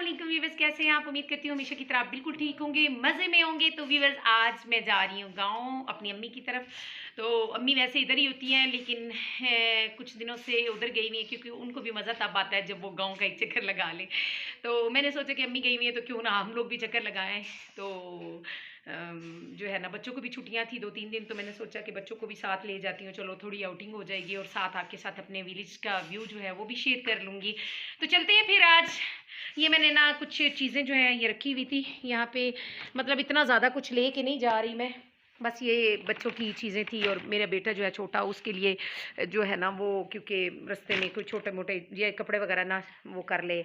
वालेकुम व्यूवर्स, कैसे हैं आप? उम्मीद करती हूँ हमेशा की तरह आप बिल्कुल ठीक होंगे, मज़े में होंगे। तो व्यूवर्स, आज मैं जा रही हूँ गाँव अपनी अम्मी की तरफ। तो अम्मी वैसे इधर ही होती हैं, लेकिन कुछ दिनों से उधर गई हुई है क्योंकि उनको भी मज़ा तब आता है जब वो गाँव का एक चक्कर लगा लें। तो मैंने सोचा कि अम्मी गई हुई है तो क्यों ना हम लोग भी चक्कर लगाएँ। तो जो है ना, बच्चों को भी छुट्टियाँ थी 2-3 दिन, तो मैंने सोचा कि बच्चों को भी साथ ले जाती हूँ, चलो थोड़ी आउटिंग हो जाएगी और साथ आपके साथ अपने विलेज का व्यू जो है वो भी शेयर कर लूँगी। तो चलते हैं फिर आज। ये मैंने ना कुछ चीज़ें जो हैं ये रखी हुई थी यहाँ पे, मतलब इतना ज़्यादा कुछ लेके नहीं जा रही मैं, बस ये बच्चों की चीज़ें थी और मेरा बेटा जो है छोटा, उसके लिए जो है ना वो, क्योंकि रास्ते में कोई छोटे मोटे ये कपड़े वगैरह ना वो कर ले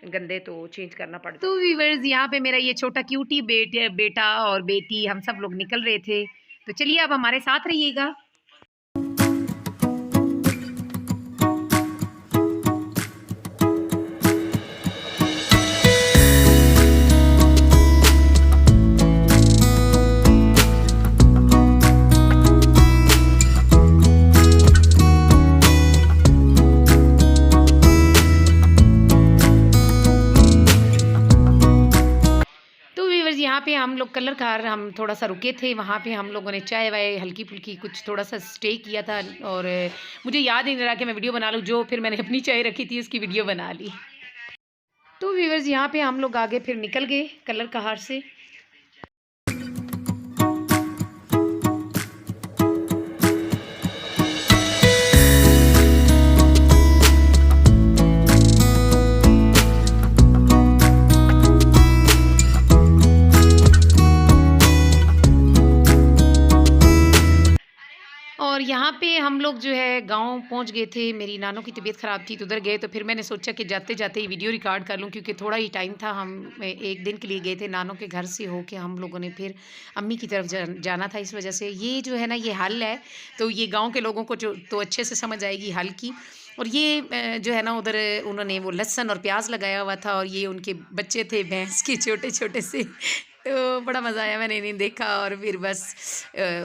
गंदे, तो चेंज करना पड़ता। तो व्यूअर्स, यहाँ पे मेरा ये छोटा क्यूटी बेटा और बेटी, हम सब लोग निकल रहे थे। तो चलिए अब हमारे साथ रहिएगा। तो व्यूअर्स, यहाँ पे हम लोग कलर कार हम थोड़ा-सा रुके थे, वहाँ पे हम लोगों ने चाय-वाय हल्की-फुल्की कुछ थोड़ा-सा स्टे किया था। और मुझे याद ही नहीं रहा कि मैं वीडियो बना लूँ, जो फिर मैंने अपनी चाय रखी थी उसकी वीडियो बना ली। तो व्यूअर्स, यहाँ पे हम लोग आगे फिर निकल गए कलर कहार से। और यहाँ पे हम लोग जो है गाँव पहुँच गए थे, मेरी नानों की तबीयत ख़राब थी तो उधर गए, तो फिर मैंने सोचा कि जाते-जाते ही वीडियो रिकॉर्ड कर लूँ, क्योंकि थोड़ा ही टाइम था। हम 1 दिन के लिए गए थे, नानों के घर से होके हम लोगों ने फिर अम्मी की तरफ जाना था। इस वजह से ये जो है ना ये हल है, तो ये गाँव के लोगों को जो तो अच्छे से समझ आएगी हल की। और ये जो है ना उधर उन्होंने वो लहसुन और प्याज़ लगाया हुआ था, और ये उनके बच्चे थे भैंस के छोटे-छोटे से। तो बड़ा मज़ा आया, मैंने इन्हें देखा और फिर बस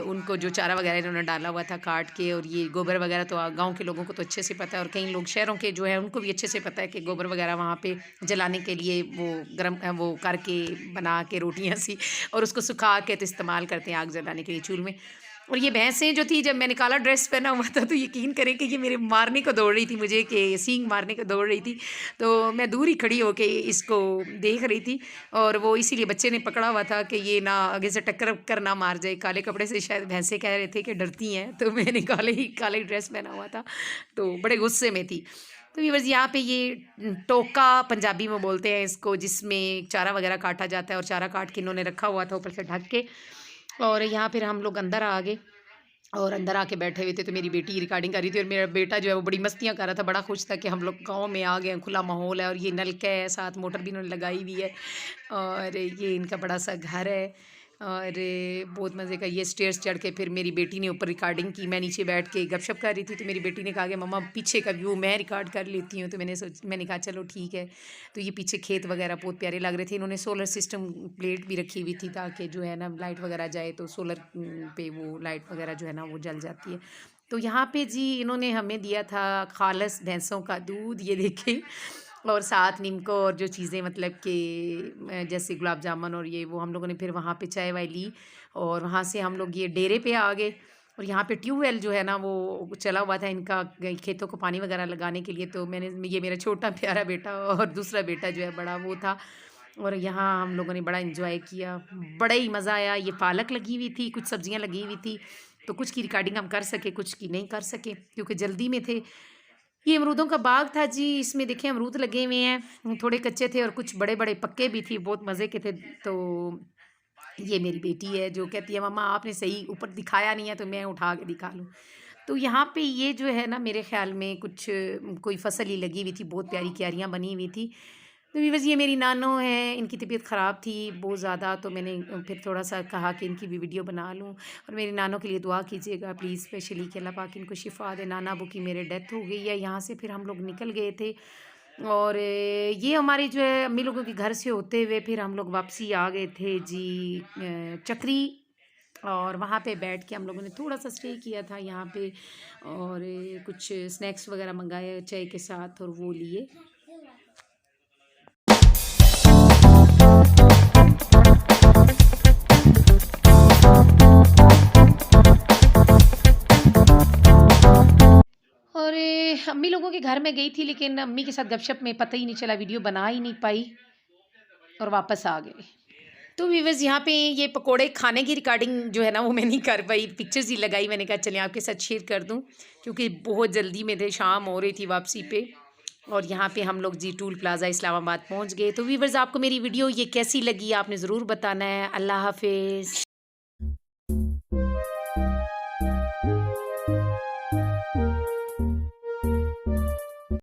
उनको जो चारा वगैरह इन्होंने डाला हुआ था काट के, और ये गोबर वगैरह तो गांव के लोगों को तो अच्छे से पता है, और कई लोग शहरों के जो है उनको भी अच्छे से पता है कि गोबर वगैरह वहाँ पे जलाने के लिए वो गरम वो करके बना के रोटियाँ सी, और उसको सुखा के तो इस्तेमाल करते हैं आग जलाने के लिए चूल्हे में। और ये भैंसें जो थी, जब मैंने काला ड्रेस पहना हुआ था तो यकीन करें कि ये मेरे मारने को दौड़ रही थी, मुझे कि सींग मारने को दौड़ रही थी। तो मैं दूर ही खड़ी होके इसको देख रही थी, और वो इसीलिए बच्चे ने पकड़ा हुआ था कि ये ना आगे से टक्कर कर ना मार जाए। काले कपड़े से शायद भैंसें कह रहे थे कि डरती हैं, तो मैंने काले ड्रेस पहना हुआ था, तो बड़े गुस्से में थी। तो व्यूअर्स, यहाँ पे ये टोका पंजाबी में बोलते हैं इसको, जिसमें चारा वगैरह काटा जाता है, और चारा काट के इन्होंने रखा हुआ था ऊपर से ढक के। और यहाँ फिर हम लोग अंदर आ गए, और अंदर आके बैठे हुए थे, तो मेरी बेटी रिकॉर्डिंग कर रही थी, और मेरा बेटा जो है वो बड़ी मस्तियाँ कर रहा था, बड़ा खुश था कि हम लोग गाँव में आ गए हैं, खुला माहौल है, और ये नलका है, साथ मोटर भी इन्होंने लगाई हुई है, और ये इनका बड़ा सा घर है। और बहुत मज़े का, ये स्टेयर्स चढ़ के फिर मेरी बेटी ने ऊपर रिकॉर्डिंग की, मैं नीचे बैठ के गपशप कर रही थी, तो मेरी बेटी ने कहा कि मम्मा पीछे का व्यू मैं रिकॉर्ड कर लेती हूँ। तो मैंने कहा चलो ठीक है। तो ये पीछे खेत वगैरह बहुत प्यारे लग रहे थे। इन्होंने सोलर सिस्टम प्लेट भी रखी हुई थी, ताकि जो है ना लाइट वगैरह जाए तो सोलर पे वो लाइट वगैरह जो है ना वो जल जाती है। तो यहाँ पे जी इन्होंने हमें दिया था खालस भैंसों का दूध, ये देखें, और साथ नीमको और जो चीज़ें, मतलब कि जैसे गुलाब जामुन और ये वो, हम लोगों ने फिर वहाँ पे चाय वाय ली, और वहाँ से हम लोग ये डेरे पे आ गए। और यहाँ पे ट्यूबवेल जो है ना वो चला हुआ था इनका, खेतों को पानी वगैरह लगाने के लिए। तो ये मेरा छोटा प्यारा बेटा और दूसरा बेटा जो है बड़ा वो था, और यहाँ हम लोगों ने बड़ा एंजॉय किया, बड़ा ही मज़ा आया। ये पालक लगी हुई थी, कुछ सब्जियाँ लगी हुई थी, तो कुछ की रिकॉर्डिंग हम कर सके, कुछ की नहीं कर सके क्योंकि जल्दी में थे। ये अमरूदों का बाग था जी, इसमें देखिए अमरूद लगे हुए हैं, थोड़े कच्चे थे और कुछ बड़े बड़े पक्के भी थी, बहुत मज़े के थे। तो ये मेरी बेटी है जो कहती है मम्मा आपने सही ऊपर दिखाया नहीं है, तो मैं उठा के दिखा लूँ। तो यहाँ पे ये जो है ना, मेरे ख्याल में कुछ कोई फसल ही लगी हुई थी, बहुत प्यारी क्यारियाँ बनी हुई थी। तो व्यूअर्स, ये मेरी नानो है, इनकी तबीयत ख़राब थी बहुत ज़्यादा, तो मैंने फिर थोड़ा-सा कहा कि इनकी भी वीडियो बना लूँ, और मेरी नानों के लिए दुआ कीजिएगा प्लीज़, स्पेशली कि अल्लाह पाक इनको शिफ़ा दे। नाना अबू की मेरे डेथ हो गई है। यहाँ से फिर हम लोग निकल गए थे, और ये हमारी जो है अम्मी लोगों के घर से होते हुए फिर हम लोग वापसी आ गए थे जी चक्री। और वहाँ पे बैठ के हम लोगों ने थोड़ा-सा स्टे किया था यहाँ पे, और कुछ स्नैक्स वग़ैरह मँगाए चाय के साथ और वो लिए। अम्मी लोगों के घर में गई थी, लेकिन अम्मी के साथ गपशप में पता ही नहीं चला, वीडियो बना ही नहीं पाई और वापस आ गए। तो व्यूअर्स यहाँ पे ये पकोड़े खाने की रिकॉर्डिंग जो है ना वो मैं नहीं कर पाई, पिक्चर्स ही लगाई। मैंने कहा चलिए आपके साथ शेयर कर दूँ, क्योंकि बहुत जल्दी में थे, शाम हो रही थी वापसी पे। और यहाँ पे हम लोग जी टूल प्लाज़ा इस्लामाबाद पहुँच गए। तो व्यूअर्स आपको मेरी वीडियो ये कैसी लगी आपने ज़रूर बताना है। अल्लाह हाफ़िज़।